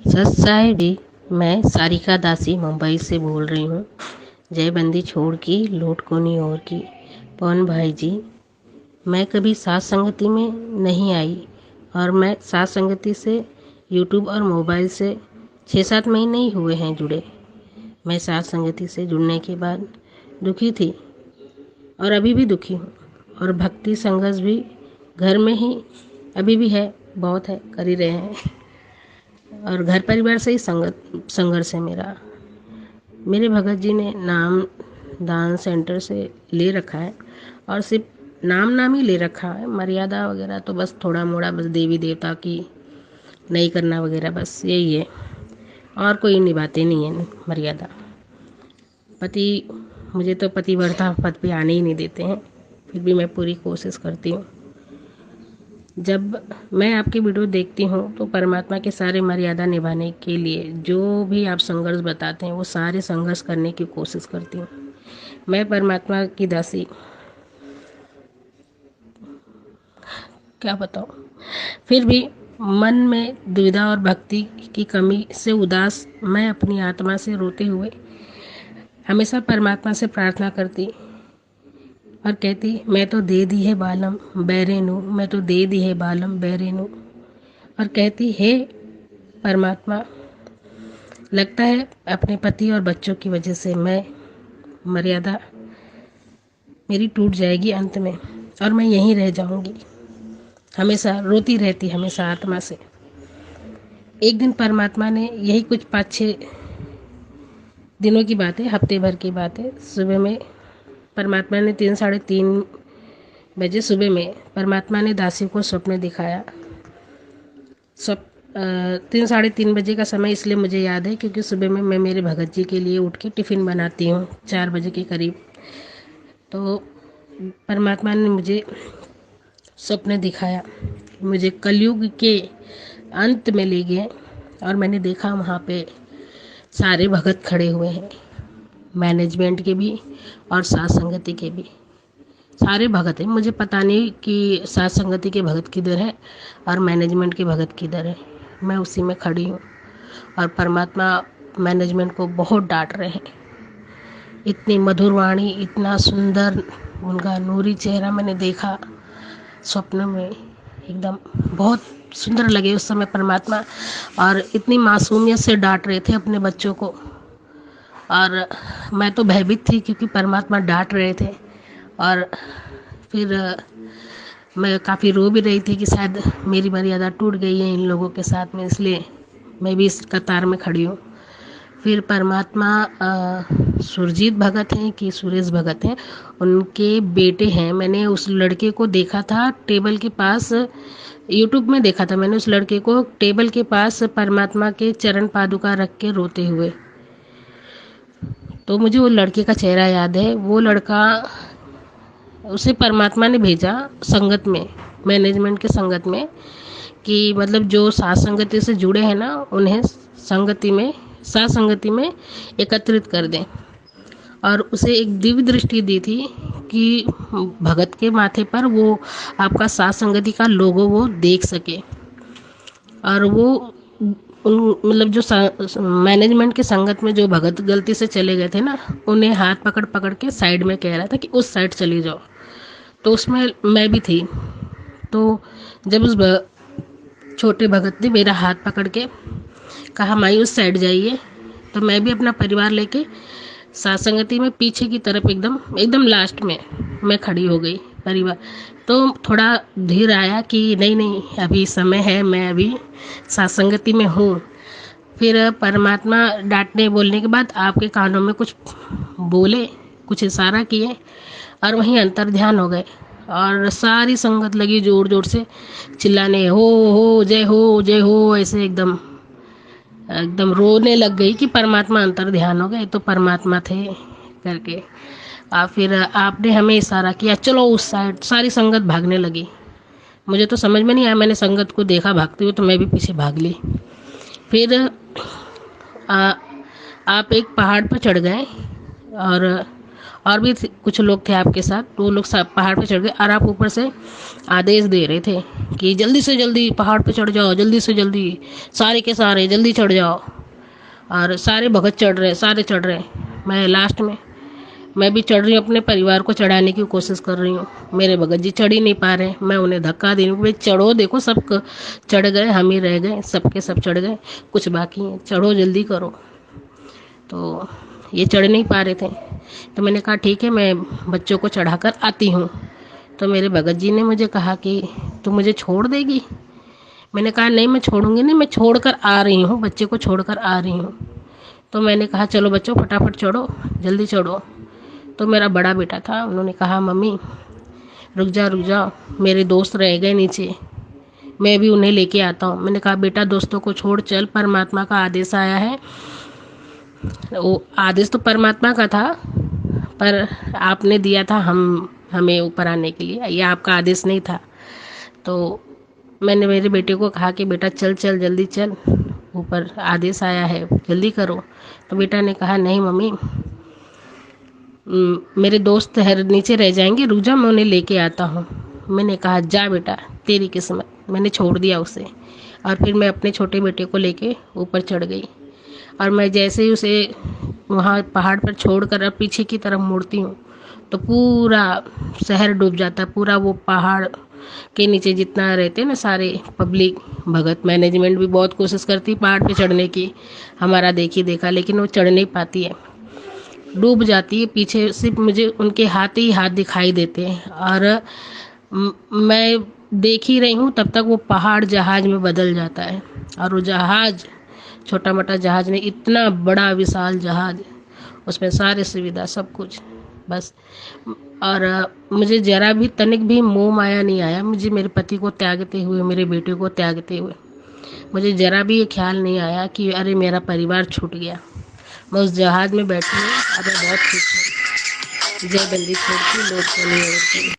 सत साहेबी, मैं सारिका दासी मुंबई से बोल रही हूँ। जय बंदी छोड़ की लूट कोनी और की। पवन भाई जी, मैं कभी साथ संगति में नहीं आई और मैं साथ संगति से यूट्यूब और मोबाइल से 6-7 महीने ही हुए हैं जुड़े। मैं साथ संगति से जुड़ने के बाद दुखी थी और अभी भी दुखी हूँ, और भक्ति संघर्ष भी घर में ही अभी भी है, बहुत है, कर ही रहे हैं। और घर परिवार से ही संघर्ष है मेरा। मेरे भगत जी ने नाम दान सेंटर से ले रखा है, और सिर्फ नाम ही ले रखा है। मर्यादा वगैरह तो बस थोड़ा मोड़ा, बस देवी देवता की नहीं करना वगैरह, बस यही है, और कोई निभाते नहीं है मर्यादा। पति, मुझे तो पतिव्रता पद पे आने ही नहीं देते हैं, फिर भी मैं पूरी कोशिश करती हूँ। जब मैं आपकी वीडियो देखती हूँ तो परमात्मा के सारे मर्यादा निभाने के लिए जो भी आप संघर्ष बताते हैं वो सारे संघर्ष करने की कोशिश करती हूँ। मैं परमात्मा की दासी, क्या बताऊँ। फिर भी मन में दुविधा और भक्ति की कमी से उदास मैं अपनी आत्मा से रोते हुए हमेशा परमात्मा से प्रार्थना करती और कहती, मैं तो दे दी है बालम बैरेनु, मैं तो दे दी है बालम बैरेनु। और कहती, हे परमात्मा, लगता है अपने पति और बच्चों की वजह से मैं मर्यादा मेरी टूट जाएगी अंत में, और मैं यहीं रह जाऊंगी, हमेशा रोती रहती, हमेशा आत्मा से। एक दिन परमात्मा ने, यही कुछ 5-6 दिनों की बात है, हफ्ते भर की बात है, सुबह में परमात्मा ने 3-3:30 बजे सुबह में परमात्मा ने दासी को स्वप्न दिखाया। 3-3:30 बजे का समय इसलिए मुझे याद है क्योंकि सुबह में मैं मेरे भगत जी के लिए उठ के टिफ़िन बनाती हूँ 4 बजे के करीब। तो परमात्मा ने मुझे स्वप्न दिखाया, मुझे कलयुग के अंत में ले गए, और मैंने देखा वहाँ पे सारे भगत खड़े हुए हैं, मैनेजमेंट के भी और साथ संगति के भी सारे भगत हैं। मुझे पता नहीं कि साथ संगति के भगत किधर है और मैनेजमेंट के भगत किधर है, मैं उसी में खड़ी हूँ। और परमात्मा मैनेजमेंट को बहुत डांट रहे हैं। इतनी मधुर वाणी, इतना सुंदर उनका नूरी चेहरा मैंने देखा स्वप्न में, एकदम बहुत सुंदर लगे उस समय परमात्मा, और इतनी मासूमियत से डांट रहे थे अपने बच्चों को। और मैं तो भयभीत थी क्योंकि परमात्मा डांट रहे थे, और फिर मैं काफ़ी रो भी रही थी कि शायद मेरी मर्यादा टूट गई है इन लोगों के साथ में, इसलिए मैं भी इस कतार में खड़ी हूँ। फिर परमात्मा सुरजीत भगत हैं कि सुरेश भगत हैं, उनके बेटे हैं। मैंने उस लड़के को देखा था टेबल के पास, यूट्यूब में देखा था मैंने उस लड़के को टेबल के पास परमात्मा के चरण पादुका रख के रोते हुए। तो मुझे वो लड़के का चेहरा याद है। वो लड़का, उसे परमात्मा ने भेजा संगत में, मैनेजमेंट के संगत में, कि मतलब जो साथ संगति से जुड़े हैं ना, उन्हें संगति में, साथ संगति में एकत्रित कर दें। और उसे एक दिव्य दृष्टि दी थी कि भगत के माथे पर वो आपका साथ संगति का लोगो वो देख सके। और वो मतलब जो मैनेजमेंट के संगत में जो भगत गलती से चले गए थे ना, उन्हें हाथ पकड़ पकड़ के साइड में कह रहा था कि उस साइड चली जाओ। तो उसमें मैं भी थी। तो जब उस छोटे भगत ने मेरा हाथ पकड़ के कहा, माई उस साइड जाइए, तो मैं भी अपना परिवार लेके साथ संगति में पीछे की तरफ एकदम लास्ट में मैं खड़ी हो गई परिवार। तो थोड़ा धीर आया कि नहीं अभी समय है, मैं अभी साथ संगति में हूँ। फिर परमात्मा डांटने बोलने के बाद आपके कानों में कुछ बोले, कुछ इशारा किए, और वहीं अंतर ध्यान हो गए, और सारी संगत लगी जोर जोर से चिल्लाने, हो जय हो, ऐसे एकदम रोने लग गई कि परमात्मा अंतर ध्यान हो गए, तो परमात्मा थे करके। फिर आपने हमें इशारा किया, चलो उस साइड। सारी संगत भागने लगी। मुझे तो समझ में नहीं आया, मैंने संगत को देखा भागते हुए तो मैं भी पीछे भाग ली। फिर आप एक पहाड़ पर चढ़ गए, और भी कुछ लोग थे आपके साथ, तो वो लोग सब पहाड़ पे चढ़ गए और आप ऊपर से आदेश दे रहे थे कि जल्दी से जल्दी पहाड़ पे चढ़ जाओ, जल्दी से जल्दी, सारे के सारे जल्दी चढ़ जाओ। और सारे भगत चढ़ रहे, सारे चढ़ रहे, मैं लास्ट में, मैं भी चढ़ रही हूँ, अपने परिवार को चढ़ाने की कोशिश कर रही हूँ। मेरे भगत जी चढ़ ही नहीं पा रहे, मैं उन्हें धक्का दे रही हूँ, भाई चढ़ो, देखो सब चढ़ गए, हम ही रह गए, सबके सब चढ़ गए, कुछ बाकी है, चढ़ो जल्दी करो। तो ये चढ़ नहीं पा रहे थे, तो मैंने कहा ठीक है, मैं बच्चों को चढ़ाकर आती हूँ। तो मेरे भगत जी ने मुझे कहा कि तू मुझे छोड़ देगी। मैंने कहा नहीं, मैं छोड़ूंगी नहीं, मैं छोड़ कर आ रही हूँ, बच्चे को छोड़ कर आ रही हूँ। तो मैंने कहा चलो बच्चों फटाफट चढ़ो, जल्दी चढ़ो। तो मेरा बड़ा बेटा था, उन्होंने कहा मम्मी रुक जाओ, मेरे दोस्त रह गए नीचे, मैं भी उन्हें लेके आता हूँ। मैंने कहा बेटा दोस्तों को छोड़ चल, परमात्मा का आदेश आया है। वो आदेश तो परमात्मा का था, पर आपने दिया था हमें ऊपर आने के लिए, ये आपका आदेश नहीं था। तो मैंने मेरे बेटे को कहा कि बेटा चल चल जल्दी चल, ऊपर आदेश आया है, जल्दी करो। तो बेटा ने कहा नहीं मम्मी, मेरे दोस्त है नीचे रह जाएंगे, रुक जा, मैं उन्हें लेके आता हूँ। मैंने कहा जा बेटा, तेरी किस्मत। मैंने छोड़ दिया उसे और फिर मैं अपने छोटे बेटे को लेके ऊपर चढ़ गई। और मैं जैसे ही उसे वहाँ पहाड़ पर छोड़कर अब पीछे की तरफ मुड़ती हूँ तो पूरा शहर डूब जाता है, पूरा वो पहाड़ के नीचे जितना रहते हैं ना सारे पब्लिक, भगत मैनेजमेंट भी बहुत कोशिश करती पहाड़ पे चढ़ने की, हमारा देखी देखा, लेकिन वो चढ़ नहीं पाती है, डूब जाती है। पीछे सिर्फ मुझे उनके हाथ ही हाथ दिखाई देते हैं और मैं देख ही रही हूँ, तब तक वो पहाड़ जहाज में बदल जाता है। और वो जहाज छोटा मोटा जहाज नहीं, इतना बड़ा विशाल जहाज, उसमें सारे सुविधा सब कुछ बस। और मुझे जरा भी तनिक भी मोह माया नहीं आया, मुझे मेरे पति को त्यागते हुए, मेरे बेटे को त्यागते हुए मुझे जरा भी ये ख्याल नहीं आया कि अरे मेरा परिवार छूट गया। मैं उस जहाज में बैठी हूँ और मैं बहुत खुश हूँ। जय बंदी छोड़ की लोग चली।